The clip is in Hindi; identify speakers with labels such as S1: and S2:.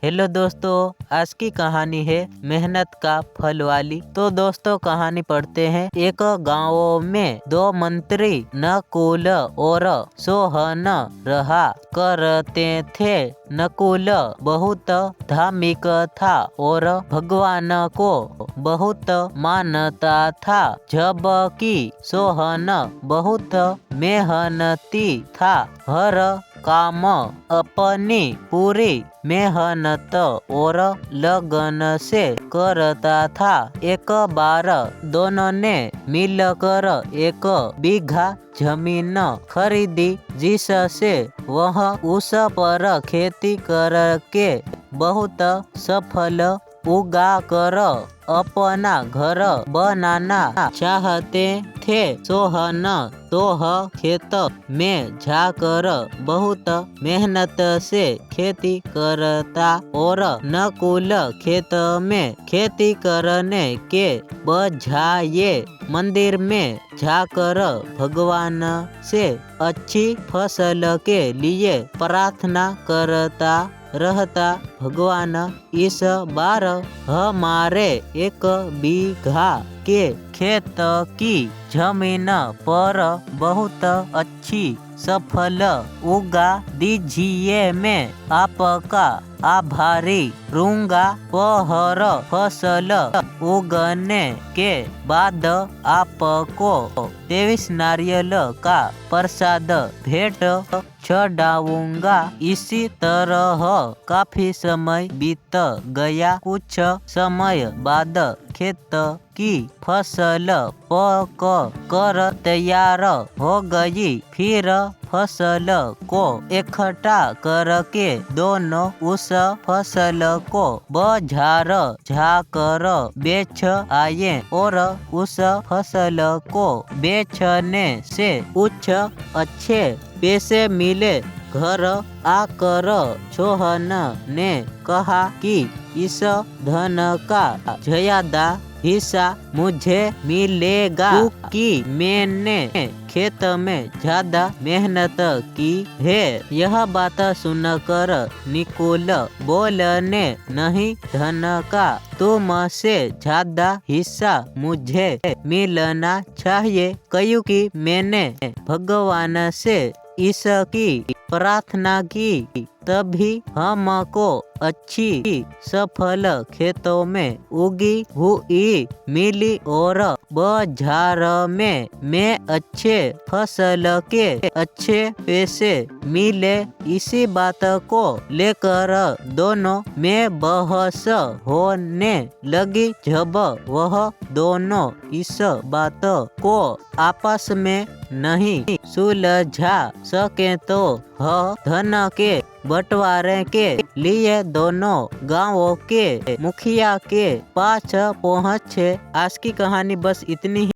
S1: हेलो दोस्तों, आज की कहानी है मेहनत का फल वाली। तो दोस्तों कहानी पढ़ते हैं। एक गांव में दो मंत्री नकुल और सोहन रहा करते थे। नकुल बहुत धार्मिक था और भगवान को बहुत मानता था, जबकि सोहन बहुत मेहनती था। हर काम अपनी पूरी मेहनत और लगन से करता था। एक बार दोनों ने मिलकर 1 बीघा जमीन खरीदी, जिससे वह उस पर खेती करके बहुत सफल उगा कर अपना घर बनाना चाहते थे। सोहन खेत में जाकर बहुत मेहनत से खेती करता और नकुल खेत में खेती करने के बजाय मंदिर में जाकर भगवान से अच्छी फसल के लिए प्रार्थना करता रहता। भगवान, इस बार हमारे 1 बीघा के खेत की जमीन पर बहुत अच्छी सफल उगा दीजिए। मैं आपका आभारी रहूंगा। हर फसल उगने के बाद आपको 23 नारियल का प्रसाद भेंट चढ़ाऊंगा। इसी तरह काफी समय बीत गया। कुछ समय बाद खेत की फसल पक कर तैयार हो गई। फिर फसल को इकट्ठा करके दोनों उस फसल को बाजार जाकर बेच आए और उस फसल को बेचने से कुछ अच्छे पैसे मिले। घर आकर सोहन ने कहा कि इस धन का ज्यादा हिस्सा मुझे मिलेगा, क्योंकि मैंने खेत में ज्यादा मेहनत की है। यह बात सुनकर नकुल बोलने, नहीं, धन का तुमसे ज्यादा हिस्सा मुझे मिलना चाहिए, क्योंकि मैंने भगवान से इसकी प्रार्थना की, तभी हमको अच्छी सफल खेतों में उगी हुई मिली और बाजार में मैं अच्छे फसल के अच्छे पैसे मिले। इसी बात को लेकर दोनों में बहस होने लगी। जब वह दोनों इस बात को आपस में नहीं सुलझा सके तो धन के बंटवारे के लिए दोनों गांवों के मुखिया के पास पहुँचे। आज की कहानी बस इतनी ही।